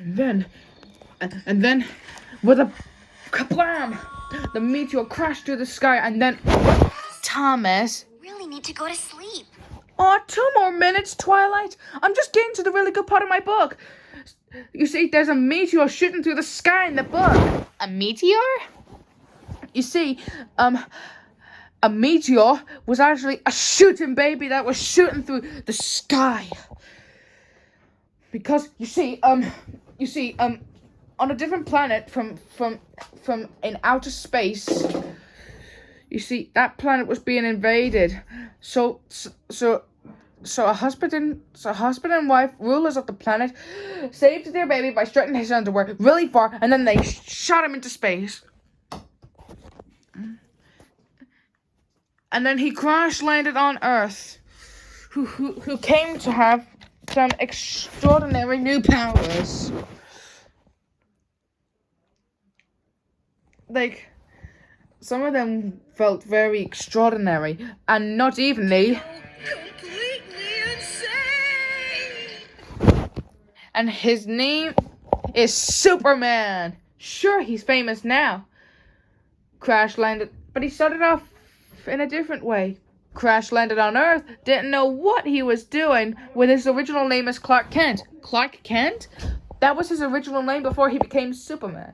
And then, with a kablam, the meteor crashed through the sky, and then... Thomas. Really need to go to sleep. Oh, 2 more minutes, Twilight. I'm just getting to the really good part of my book. You see, there's a meteor shooting through the sky in the book. A meteor? You see, a meteor was actually a shooting baby that was shooting through the sky. Because you see, on a different planet from in outer space, you see, that planet was being invaded. So a husband and wife, rulers of the planet, saved their baby by stretching his underwear really far, and then they shot him into space. And then he crash landed on Earth, who came to have some extraordinary new powers. Like, some of them felt very extraordinary and not evenly. Completely insane! And his name is Superman. Sure, he's famous now. Crash landed, but he started off in a different way. Crash landed on Earth, didn't know what he was doing, with his original name as Clark Kent. Clark Kent? That was his original name before he became Superman.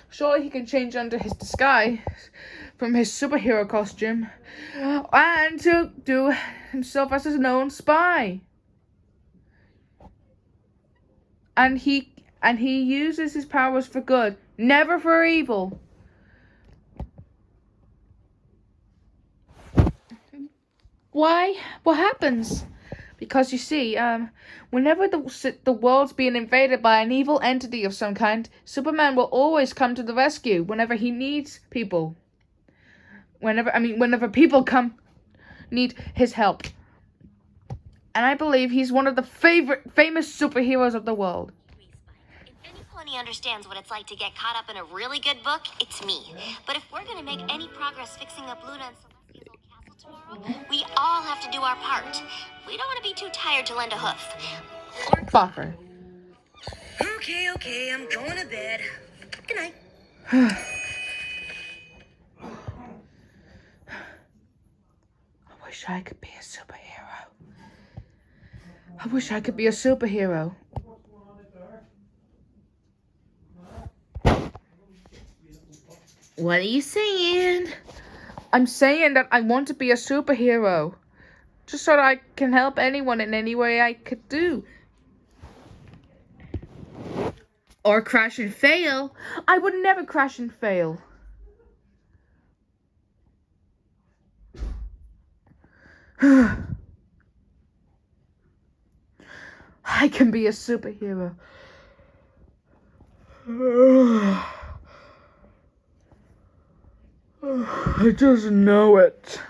Surely he can change under his disguise from his superhero costume and to do himself as his known spy. And he uses his powers for good, never for evil. Why? What happens? Because you see, whenever the world's being invaded by an evil entity of some kind, Superman will always come to the rescue whenever he needs people. Whenever people need his help. And I believe he's one of the famous superheroes of the world. If any pony understands what it's like to get caught up in a really good book, it's me. But if we're gonna make any progress fixing up Luna and Celestia's old castle tomorrow, we all have to do our part. We don't want to be too tired to lend a hoof. Buffer. Okay, I'm going to bed. Good night. I wish I could be a superhero. I wish I could be a superhero. What are you saying? I'm saying that I want to be a superhero. Just so that I can help anyone in any way I could do. Or crash and fail. I would never crash and fail. I can be a superhero. I just know it.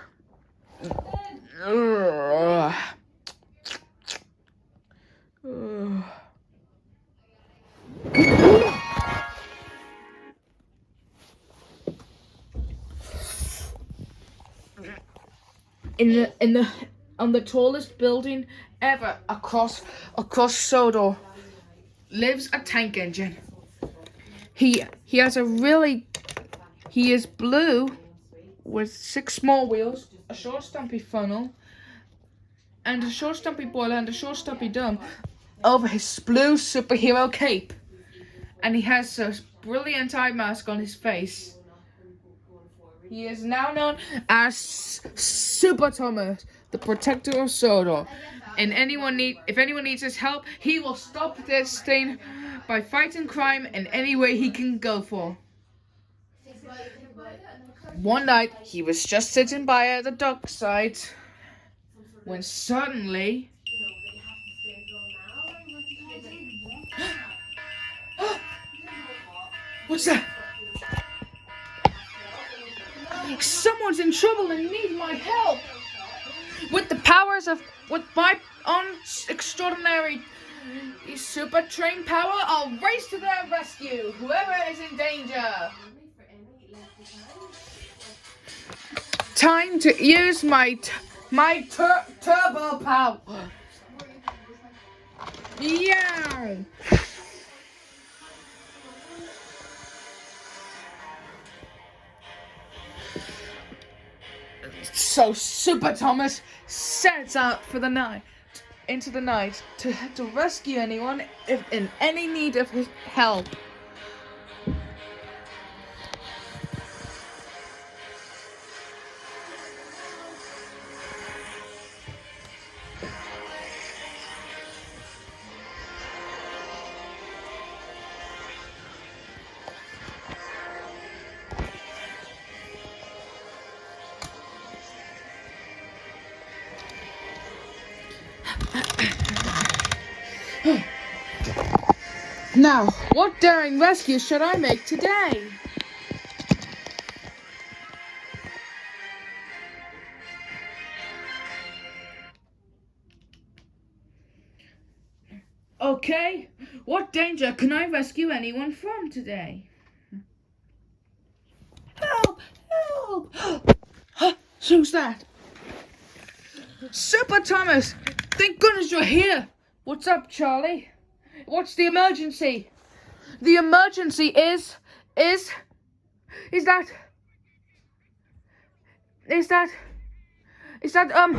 On the tallest building ever across Sodor lives a tank engine. He is blue with 6 small wheels, a short stumpy funnel, and a short stumpy boiler and a short stumpy dome over his blue superhero cape. And he has a brilliant eye mask on his face. He is now known as Super Thomas, the protector of Sodor. And if anyone needs his help, he will stop this thing by fighting crime in any way he can go for. One night, he was just sitting by at the dockside when suddenly... What's that? Someone's in trouble and needs my help. With my extraordinary super trained power, I'll race to their rescue, whoever is in danger. Time to use my turbo power. Yeah. So Super Thomas sets out for the night, into the night, to rescue anyone if in any need of his help. Now, what daring rescue should I make today? Okay, what danger can I rescue anyone from today? Help! Help! Who's that? Super Thomas! Thank goodness you're here! What's up, Charlie? What's the emergency? The emergency is that,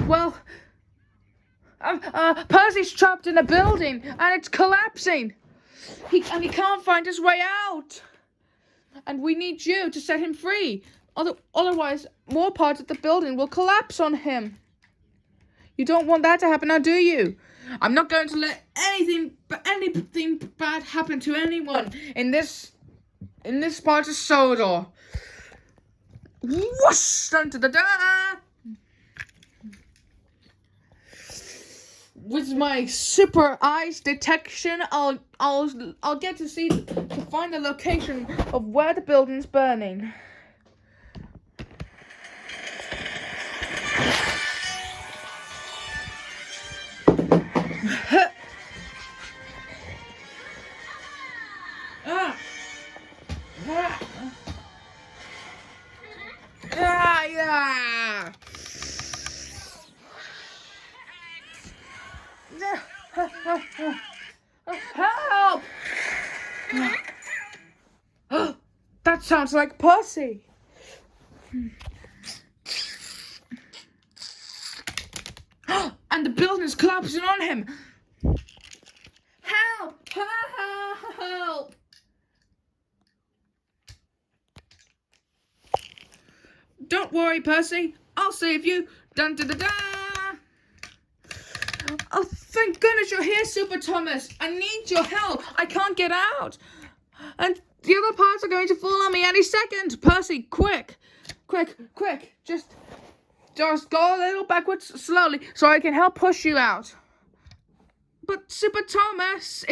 well, Percy's trapped in a building and it's collapsing. He can't find his way out. And we need you to set him free. Otherwise, more parts of the building will collapse on him. You don't want that to happen now, do you? I'm not going to let anything bad happen to anyone in this part of Sodor. Whoosh! Dun da da da! With my super eyes detection, I'll get to find the location of where the building's burning. Yeah. Help! That sounds like Percy. And the building is collapsing on him. Help! Help! Don't worry, Percy. I'll save you. Dun da da da. Oh, thank goodness you're here, Super Thomas. I need your help. I can't get out. And the other parts are going to fall on me any second. Percy, quick. Just go a little backwards slowly so I can help push you out. But Super Thomas,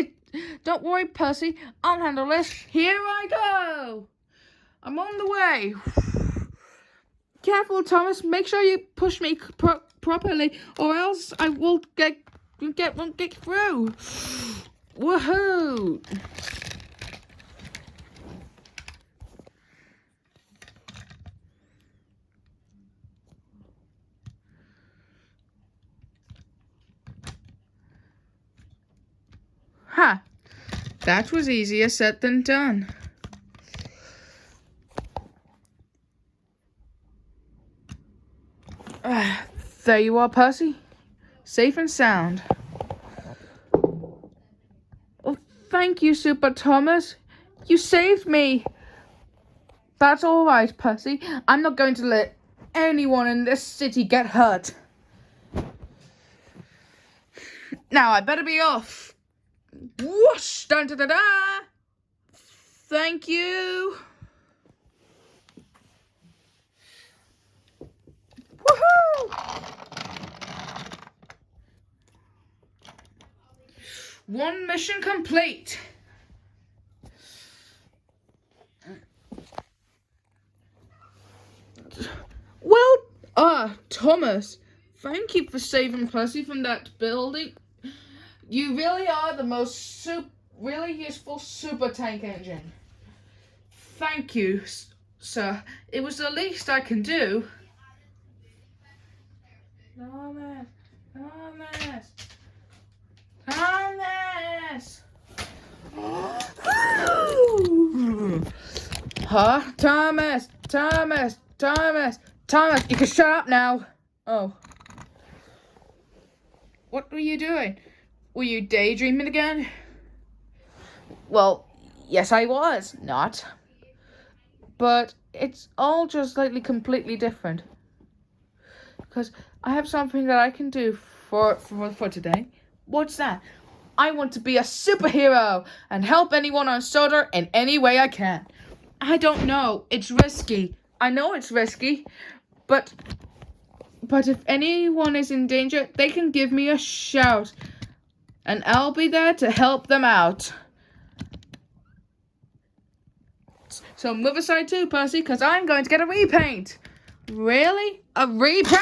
don't worry, Percy. I'll handle this. Here I go. I'm on the way. Careful, Thomas. Make sure you push me properly, or else I won't get through. Woohoo! Ha! That was easier said than done. There you are, Percy. Safe and sound. Oh, thank you, Super Thomas. You saved me. That's all right, Percy. I'm not going to let anyone in this city get hurt. Now, I better be off. Whoosh! Dun da da da! Thank you. Woohoo! One mission complete. Well, Thomas, thank you for saving Percy from that building. You really are the most really useful super tank engine. Thank you, sir. It was the least I can do. Thomas! Huh? Thomas! Thomas, you can shut up now. Oh. What were you doing? Were you daydreaming again? Well, yes I was. Not. But it's all just slightly completely different. Because I have something that I can do for today. What's that? I want to be a superhero and help anyone on Soda in any way I can. I don't know. It's risky. I know it's risky. But if anyone is in danger, they can give me a shout. And I'll be there to help them out. So move aside too, Percy, because I'm going to get a repaint. Really? A repaint?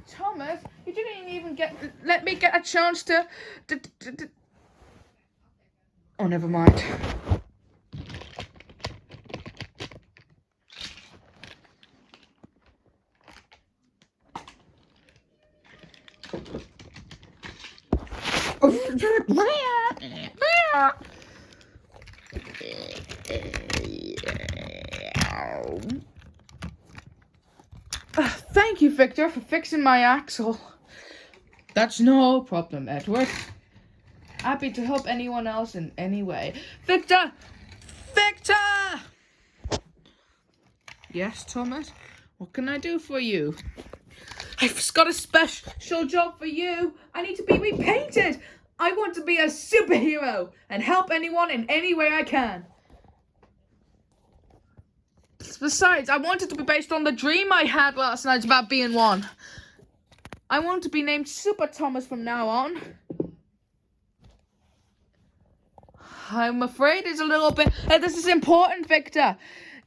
Thomas, you didn't even let me get a chance to Oh, never mind. Thank you, Victor, for fixing my axle. That's no problem, Edward. Happy to help anyone else in any way. Victor! Victor! Yes, Thomas? What can I do for you? I've got a special job for you. I need to be repainted. I want to be a superhero and help anyone in any way I can. Besides, I want it to be based on the dream I had last night about being one. I want to be named Super Thomas from now on. I'm afraid it's a little bit... this is important, Victor.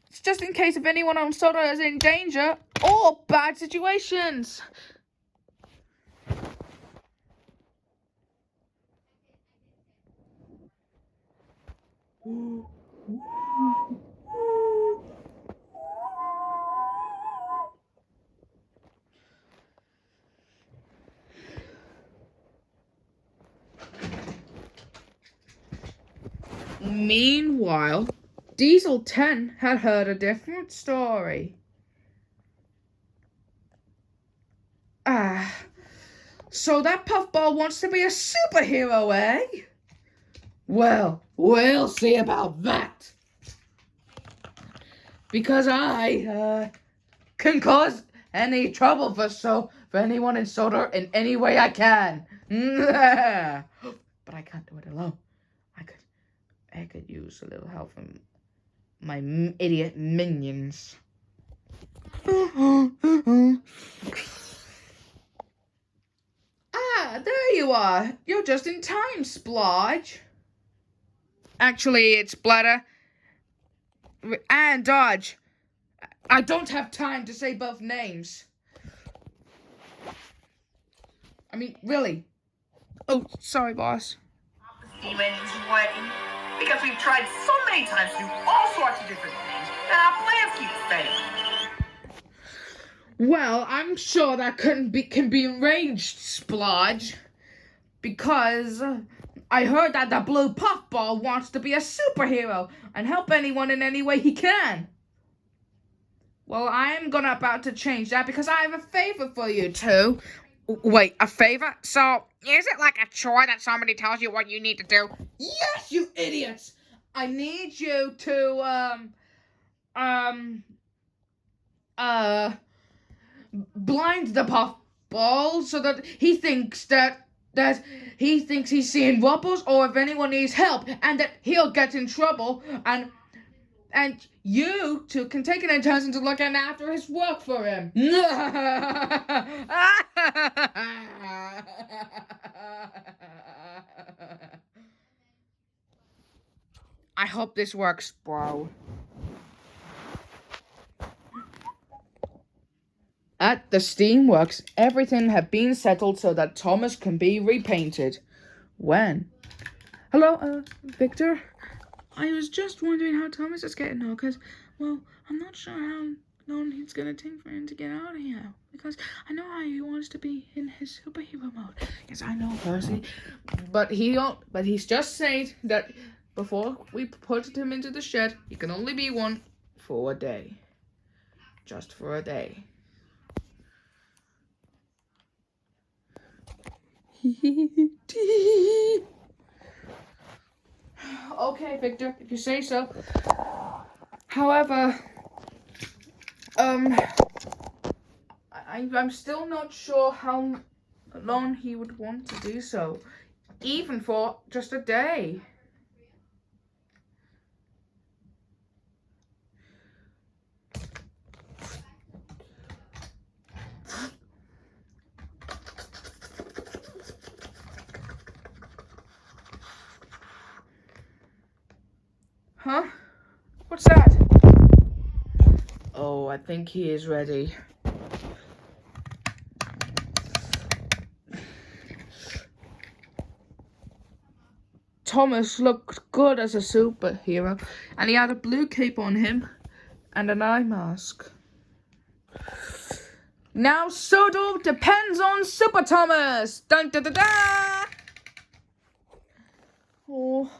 It's just in case if anyone on Soda is in danger or bad situations. Meanwhile, Diesel 10 had heard a different story. So that puffball wants to be a superhero, eh? Well, we'll see about that. Because I can cause any trouble for anyone in Soda in any way I can. But I can't do it alone. I could use a little help from my idiot minions. There you are. You're just in time, Splodge. Actually, it's Bladder and Dodge. I don't have time to say both names. I mean, really. Oh, sorry, boss. Steam engine's working because we've tried so many times to do all sorts of different things, and our plans keep failing. Well, I'm sure that can be arranged, Splodge, because I heard that the blue puffball wants to be a superhero and help anyone in any way he can. Well, I'm about to change that because I have a favor for you two. Wait, a favor? So, is it like a chore that somebody tells you what you need to do? Yes, you idiots! I need you to, blind the puffball so that he thinks he's seeing wobbles, or if anyone needs help, and that he'll get in trouble, and you two can take it in turns into looking after his work for him. I hope this works, bro. At the Steamworks, everything had been settled so that Thomas can be repainted. When? Hello, Victor? I was just wondering how Thomas is getting on, because, well, I'm not sure how long it's going to take for him to get out of here. Because I know how he wants to be in his superhero mode. Yes, I know, Percy. But he's just saying that before we put him into the shed, he can only be one for a day. Just for a day. Okay, Victor, if you say so. However, I'm still not sure how long he would want to do so, even for just a day. Huh? What's that? Oh, I think he is ready. Thomas looked good as a superhero, and he had a blue cape on him and an eye mask. Now Sodo depends on Super Thomas! Dun da da da! Oh,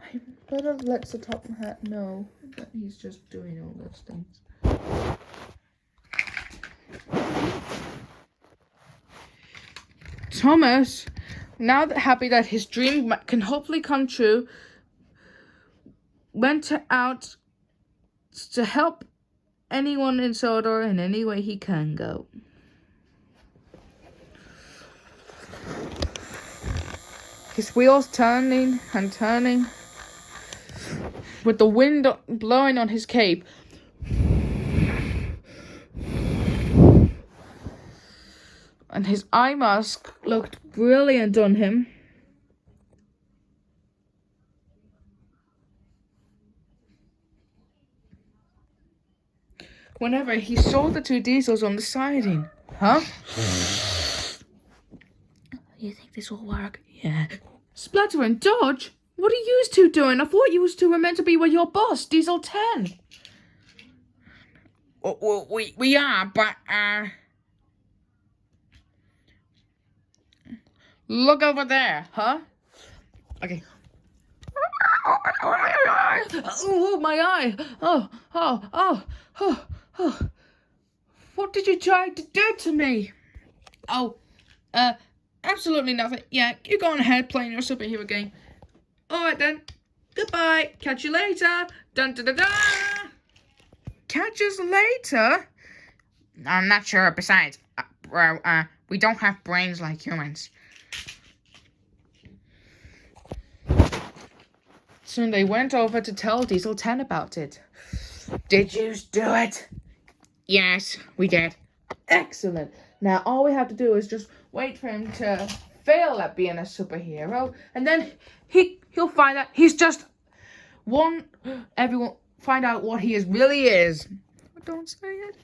I better let the top hat know that he's just doing all those things. Thomas, now happy that his dream can hopefully come true, went out to help anyone in Sodor in any way he can go. His wheels turning and turning, with the wind blowing on his cape. And his eye mask looked brilliant on him. Whenever he saw the two diesels on the siding. Huh? You think this will work? Yeah. Splatter and Dodge? What are you two doing? I thought you two were meant to be with your boss, Diesel 10. Well, we are, but, look over there, huh? Okay. Oh, my eye. Oh. What did you try to do to me? Oh, absolutely nothing. Yeah, you go on ahead playing your superhero game. Alright then. Goodbye. Catch you later. Dun da da da. Catch us later? I'm not sure. Besides, we don't have brains like humans. Soon they went over to tell Diesel 10 about it. Did you do it? Yes, we did. Excellent. Now all we have to do is just wait for him to fail at being a superhero, and then he'll find out he's just everyone find out what he really is. Don't say it.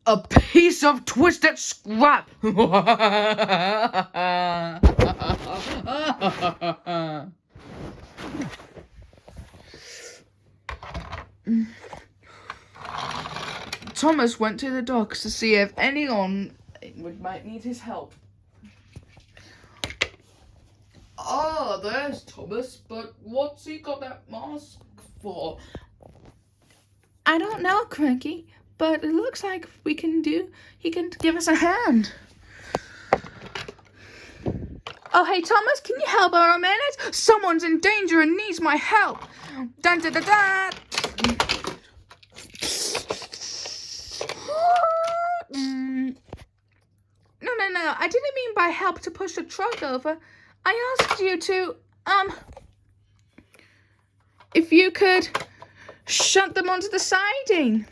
A piece of twisted scrap. Thomas went to the docks to see if anyone might need his help. Oh, there's Thomas, but what's he got that mask for? I don't know, Cranky, but it looks like he can give us a hand. Oh, hey, Thomas, can you help her a minute? Someone's in danger and needs my help. Dun da da da. No, I didn't mean by help to push the truck over. I asked you to, if you could shut them onto the siding.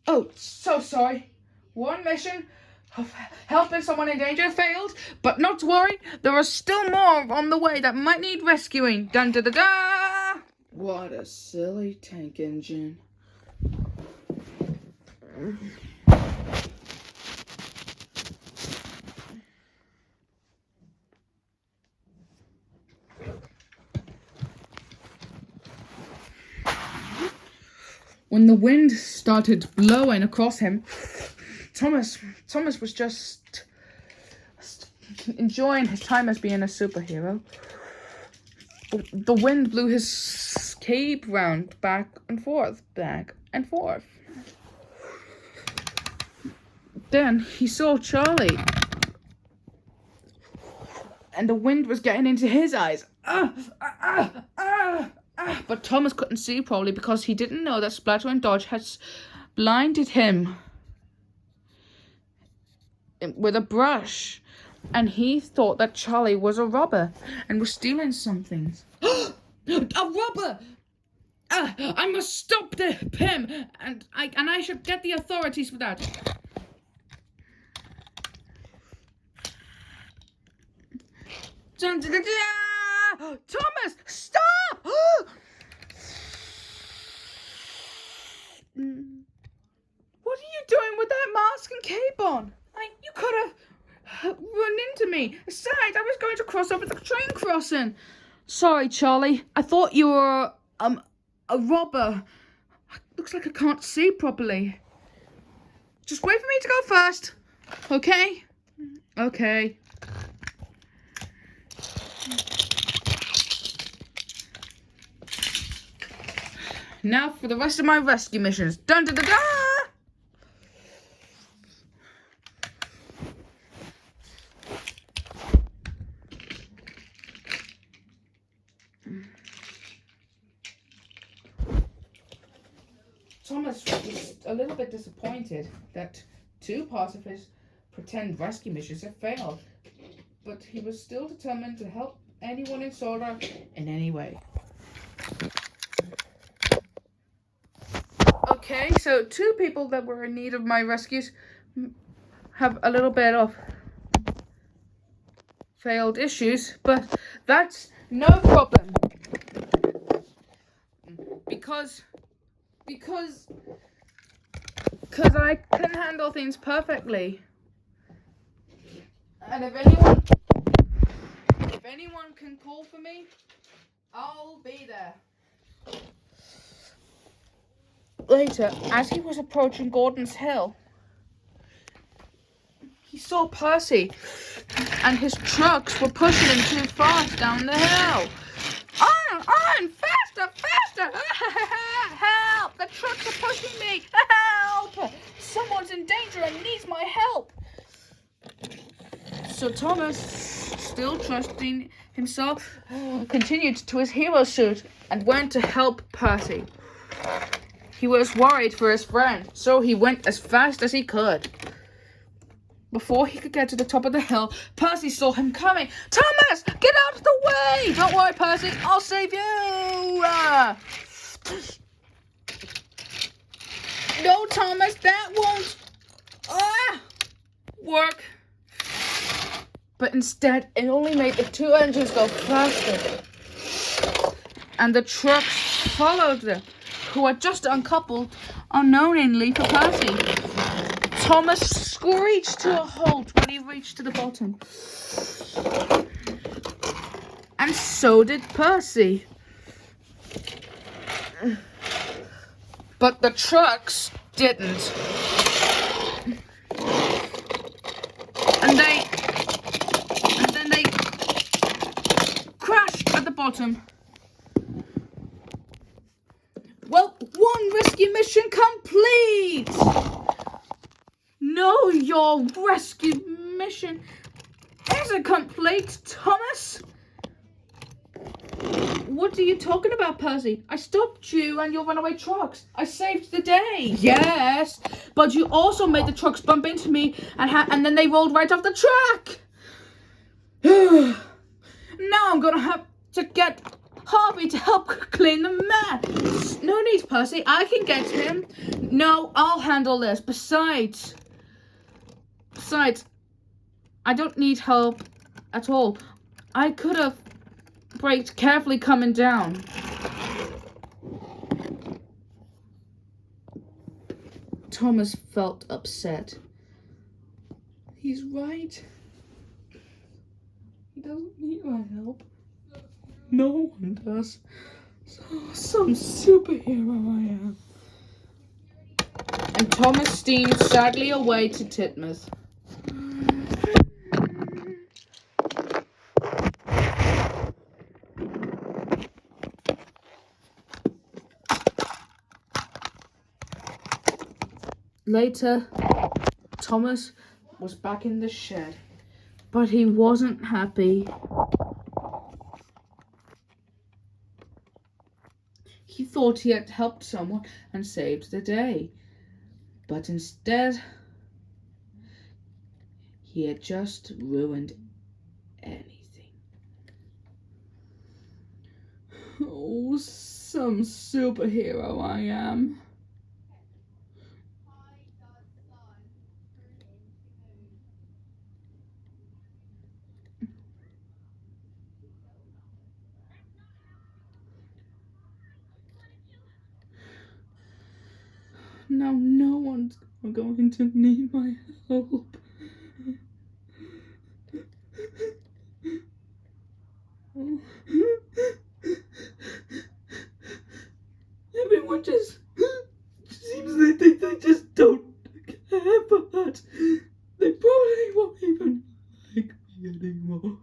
Oh, so sorry. One mission of helping someone in danger failed, but not to worry, there are still more on the way that might need rescuing. Dun da da da! What a silly tank engine. When the wind started blowing across him, Thomas was just enjoying his time as being a superhero. The wind blew his cape round, back and forth, back and forth. Then he saw Charlie. And the wind was getting into his eyes. But Thomas couldn't see properly because he didn't know that Splatter and Dodge had blinded him with a brush. And he thought that Charlie was a robber and was stealing something. A robber! I must stop him, and I should get the authorities for that. Thomas, stop! What are you doing with that mask and cape on? You could have run into me. Besides, I was going to cross over the train crossing. Sorry, Charlie. I thought you were a robber. Looks like I can't see properly. Just wait for me to go first. Okay? Okay. Now for the rest of my rescue missions. Dun dun dun dun! Thomas was a little bit disappointed that 2 parts of his pretend rescue missions had failed, but he was still determined to help anyone in Solar in any way. Okay, so 2 people that were in need of my rescues have a little bit of failed issues, but that's no problem. Because I can handle things perfectly. And if anyone can call for me, I'll be there. Later, as he was approaching Gordon's Hill, he saw Percy, and his trucks were pushing him too fast down the hill. On! Faster! Help! The trucks are pushing me! Help! Someone's in danger and needs my help! So Thomas, still trusting himself, continued to his hero suit and went to help Percy. He was worried for his friend, so he went as fast as he could. Before he could get to the top of the hill, Percy saw him coming. Thomas, get out of the way! Don't worry, Percy, I'll save you! No, Thomas, that won't work. But instead, it only made the 2 engines go faster. And the trucks followed them, who had just uncoupled unknowingly for Percy. Thomas screeched to a halt when he reached to the bottom. And so did Percy. But the trucks didn't. And then they crashed at the bottom. Well, 1 rescue mission complete! No, your rescue mission isn't complete, Thomas. What are you talking about, Percy? I stopped you and your runaway trucks. I saved the day. Yes, but you also made the trucks bump into me and then they rolled right off the track. Now I'm gonna have to get Harvey to help clean the mess. No need, Percy. I can get him. No, I'll handle this. Besides, I don't need help at all. I could have braked carefully coming down. Thomas felt upset. He's right. He doesn't need my help. No one does. So, some superhero I am. And Thomas steamed sadly away to Titmuss. Later, Thomas was back in the shed, but he wasn't happy. He thought he had helped someone and saved the day, but instead, he had just ruined anything. Oh, some superhero I am. Now no one's going to need my help. Everyone just seems they just don't care, but they probably won't even like me anymore.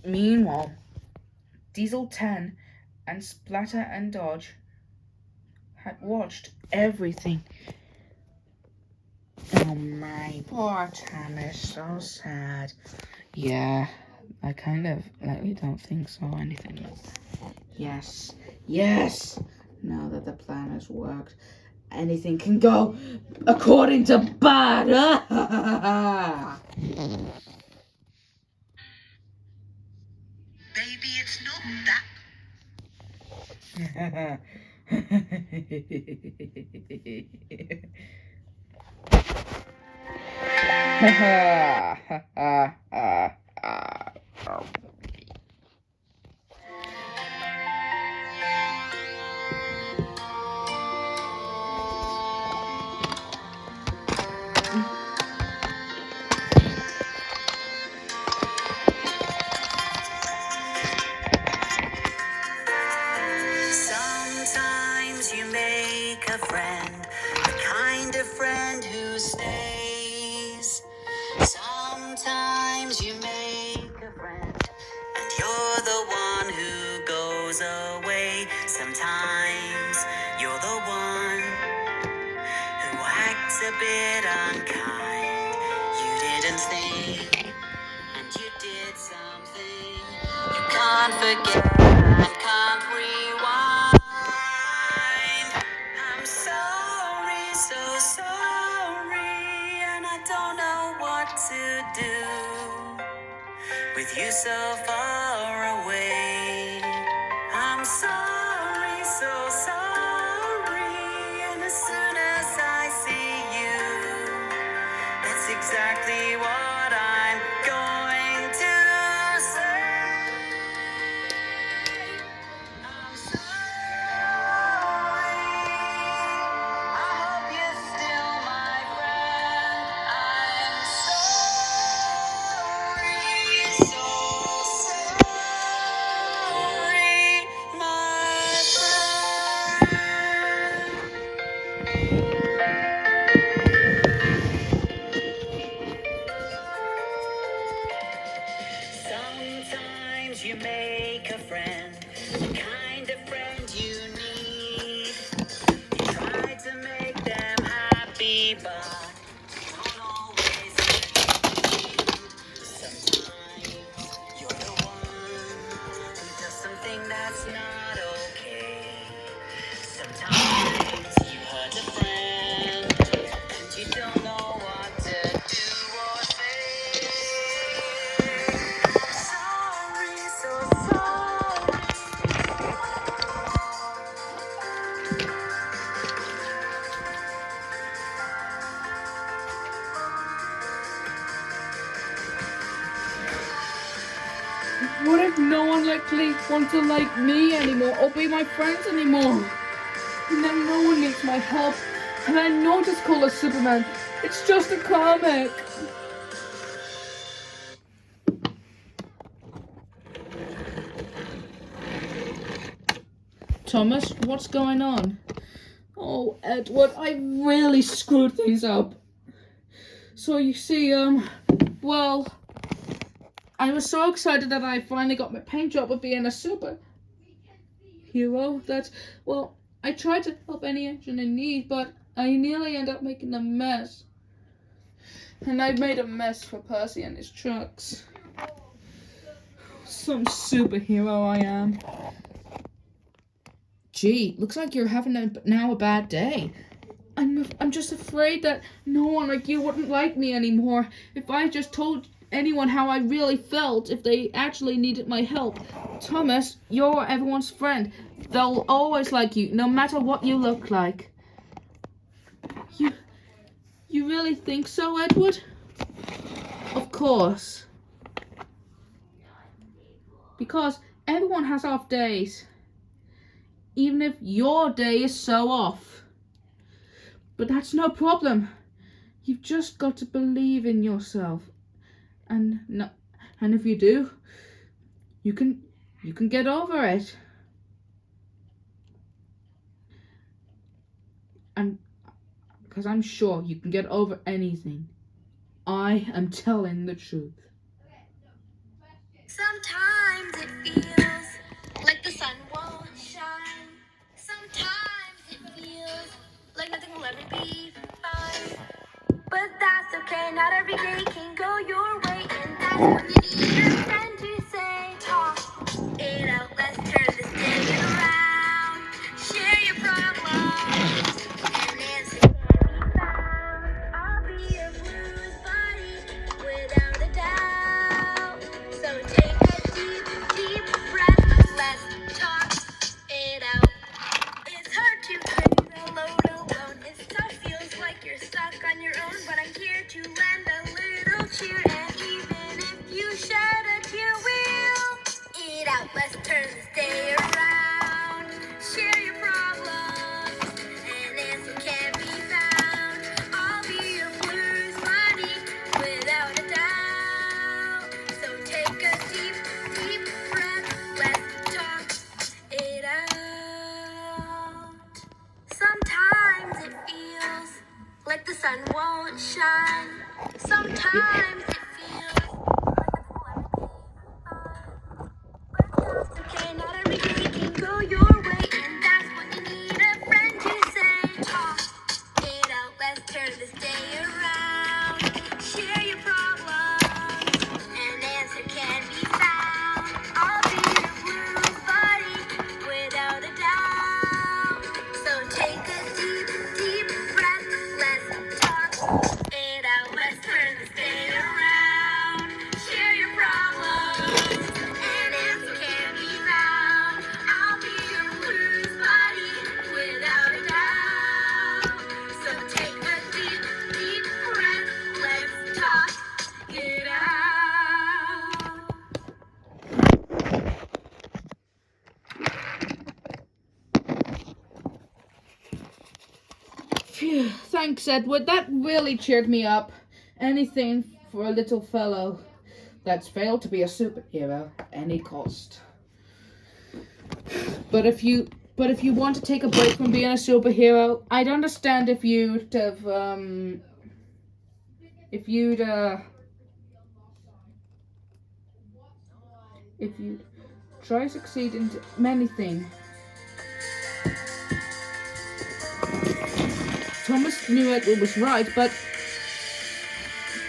Meanwhile, Diesel 10 and Splatter and Dodge had watched everything. Oh my, poor Thomas, so sad. Yeah, I kind of likely don't think so or anything like that. Yes, now that the plan has worked, anything can go according to bad. Baby, it's not that. Sometimes you make a friend, the kind of friend who stays. Sometimes you make a friend, and you're the one who goes away. Sometimes you're the one who acts a bit unkind. You didn't think, and you did something you can't forget and can't rewind. I'm sorry, so sorry, and I don't know what to do with you so far away. I'm sorry, so sorry, and as soon as I see you, that's exactly what I'm going to say. I'm sorry. I hope you're still my friend. I'm sorry, so sorry, my friend. Sometimes you make a friend, the kind of friend you need. You try to make them happy, but don't always succeed. Sometimes you're the one who does something that's not okay. Sometimes you hurt a friend and you don't know what to do or say. I'm sorry, so sorry. What if no one likely wants to like me anymore or be my friends anymore? And then no one needs my help. And I know just call us Superman. It's just a comic. Thomas, what's going on? Oh, Edward, I really screwed things up. So you see, well, I was so excited that I finally got my paint job of being a superhero that, well, I tried to help any engine in need, but I nearly ended up making a mess. And I made a mess for Percy and his trucks. Some superhero I am. Gee, looks like you're having a bad day. I'm just afraid that no one like you wouldn't like me anymore if I just told anyone how I really felt if they actually needed my help. Thomas, you're everyone's friend. They'll always like you, no matter what you look like. You really think so, Edward? Of course. Because everyone has off days. Even if your day is so off. But that's no problem. You've just got to believe in yourself. And if you do, you can get over it. And because I'm sure you can get over anything. I am telling the truth. Sometimes it feels like the sun won't shine. Sometimes it feels like nothing will ever be fine. But that's okay, not every day can go your way. And that's when you need your friend to say, talk it out, let's turn this day around. Share your problems, and answers can be found. I'll be your blues buddy, without a doubt. So take a deep, deep breath, let's talk it out. It's hard to carry the load alone. It's tough, feels like you're stuck on your own. But I'm here to lend a little cheer. And even if you shed a tear, we'll eat out. Let's turn this day around. Share your problems, and answer can be found. I'll be your blues buddy, without a doubt. So take a deep, deep breath. Let's talk it out. Sometimes it feels like the sun won't shine. Sometimes it feels like it's okay, not every day can go your way. And that's when you need a friend to say, talk it out, let's turn this day around. Share your problems, and answer can be found. I'll be your blues buddy, without a doubt. So take a deep, deep breath, let's talk it out. Let's turn this day around. Share your problems, and answer can be found. I'll be your blues buddy, without a doubt. So take a deep, deep breath, let's talk it out. Phew, thanks, Edward. That really cheered me up. Anything for a little fellow that's failed to be a superhero at any cost. But if you want to take a break from being a superhero, I'd understand if you'd try succeed in many things. Thomas knew Edward was right, but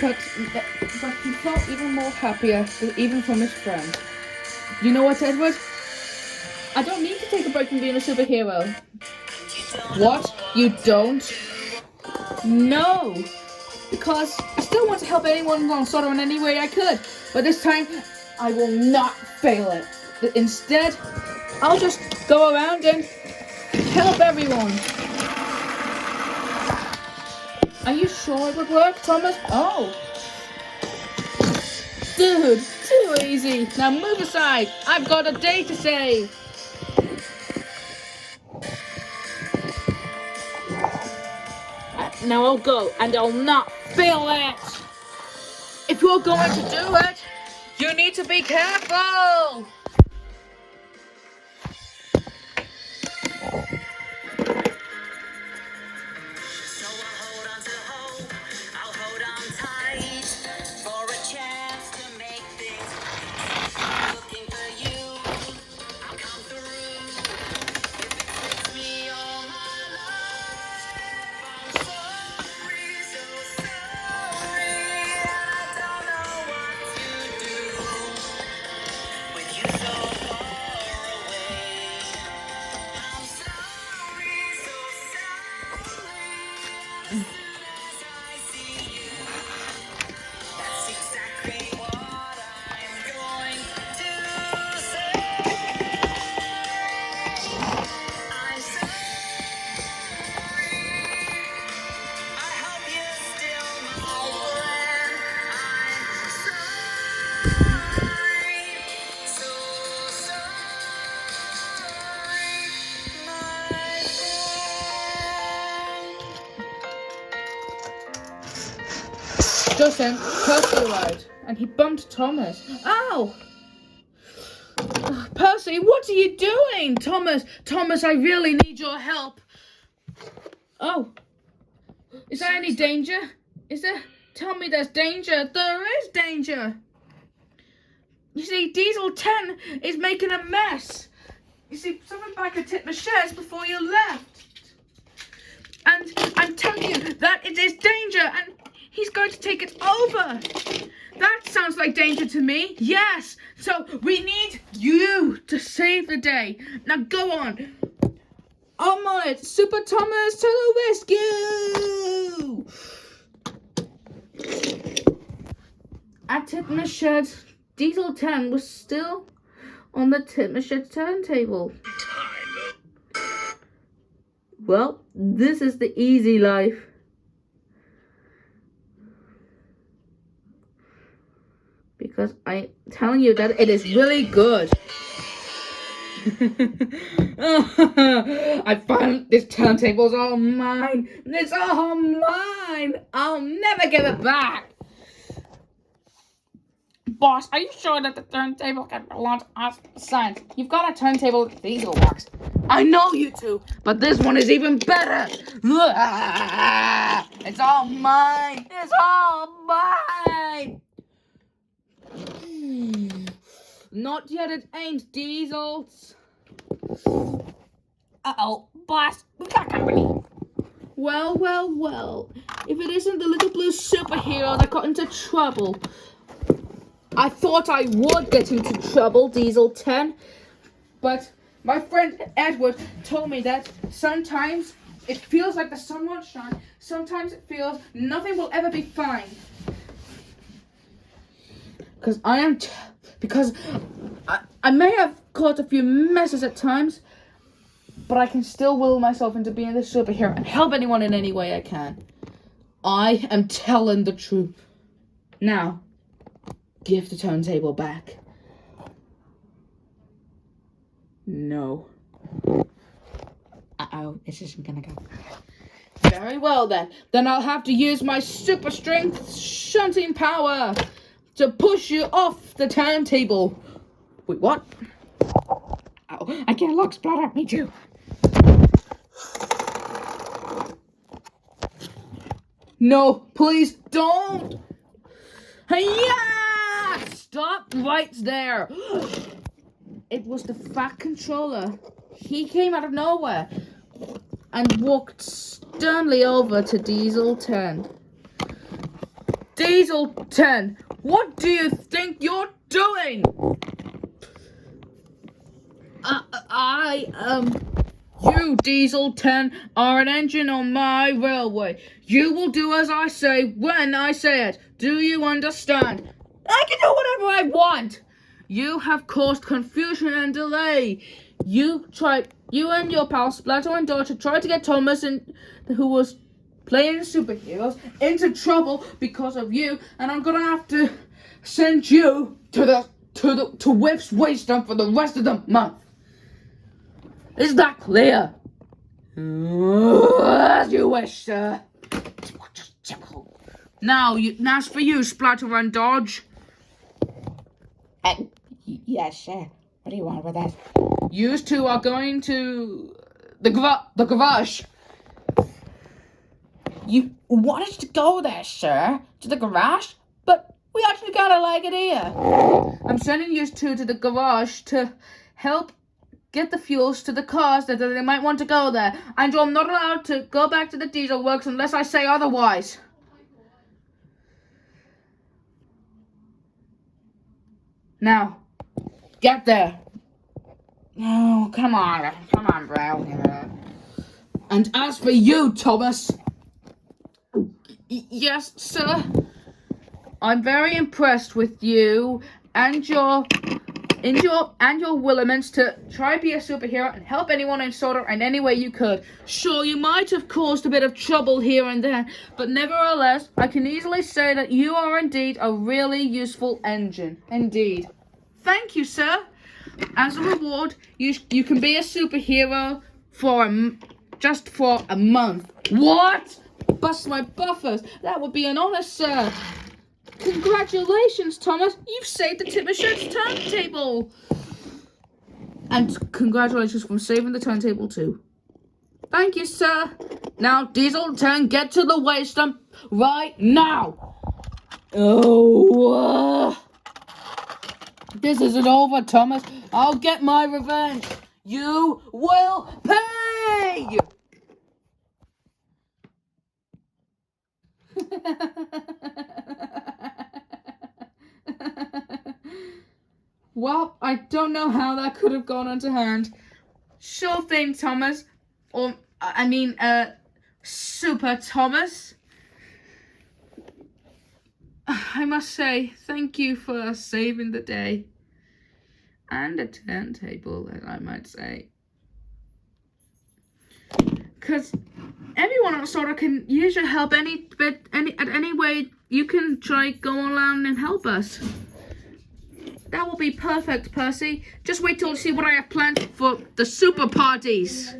he felt even more happier, even from his friend. You know what, Edward? I don't need to take a break from being a superhero. What? You don't? No! Because I still want to help anyone along sort of in any way I could. But this time, I will not fail it. Instead, I'll just go around and help everyone. Are you sure it would work, Thomas? Oh. Dude, too easy. Now move aside. I've got a day to save. Now I'll go, and I'll not fail it. If you're going to do it, you need to be careful. just then Percy arrived, and he bumped Thomas. Ow! Percy, what are you doing? Thomas, I really need your help. Oh, is there any danger? Is there? Tell me there's danger. There is danger. You see, Diesel 10 is making a mess. You see, someone back at Titmasher's before you left. And I'm telling you that it is danger, and he's going to take it over. That sounds like danger to me. Yes. So we need you to save the day. Now go on. I'm on it. Super Thomas to the rescue. At Titmasher's, Diesel 10 was still on the Titmasher turntable. Well, this is the easy life. Because I'm telling you that it is really good. I found this turntable's all mine. It's all mine. I'll never give it back. Boss, are you sure that the turntable can belong to us besides? You've got a turntable with diesel works. I know you two, but this one is even better. It's all mine. It's all mine. Not yet, it ain't, Diesels. Uh-oh, boss, we got company. Well. If it isn't the little blue superhero that got into trouble. I thought I would get into trouble, Diesel 10. But my friend Edward told me that sometimes it feels like the sun won't shine. Sometimes it feels nothing will ever be fine. Because I may have caused a few messes at times, but I can still will myself into being the superhero and help anyone in any way I can. I am telling the truth. Now, give the turntable back. No. Uh-oh, this isn't gonna go. Very well then. Then I'll have to use my super strength shunting power to push you off the turntable. Wait, what? Oh, I get lock splatter. Me too. No, please don't. Hey-ya! Stop right there. It was the Fat Controller. He came out of nowhere and walked sternly over to Diesel 10. Diesel 10, what do you think you're doing? You, Diesel 10, are an engine on my railway. You will do as I say when I say it. Do you understand? I can do whatever I want. You have caused confusion and delay. You and your pal Splatter and Dodger tried to get Thomas, who was playing superheroes, into trouble because of you, and I'm gonna have to send you to Whip's waste dump for the rest of the month. Is that clear? As you wish, sir. Now, as for you, Splatter and Dodge. Yes, sir. What do you want with that? You two are going to the garage. You wanted to go there, sir? To the garage? But we actually kind of like it here. I'm sending you two to the garage to help get the fuels to the cars that they might want to go there. And you're not allowed to go back to the diesel works unless I say otherwise. Now, get there. Oh, come on, bro. And as for you, Thomas. Yes, sir. I'm very impressed with you and your willingness to try to be a superhero and help anyone in Soda in any way you could. Sure, you might have caused a bit of trouble here and there, but nevertheless, I can easily say that you are indeed a really useful engine. Indeed. Thank you, sir. As a reward, you can be a superhero just for a month. What? Bust my buffers. That would be an honor, sir. Congratulations, Thomas. You've saved the Timbershirt's turntable. And congratulations for saving the turntable too. Thank you, sir. Now, Diesel 10, get to the waste dump right now. Oh, this isn't over, Thomas. I'll get my revenge. You will pay. Well, I don't know how that could have gone into hand. Sure thing, Thomas. Or, Super Thomas. I must say, thank you for saving the day. And a turntable, I might say. Because everyone else sort of can use your help any way you can try go online and help us. That will be perfect, Percy. Just wait till you see what I have planned for the super parties.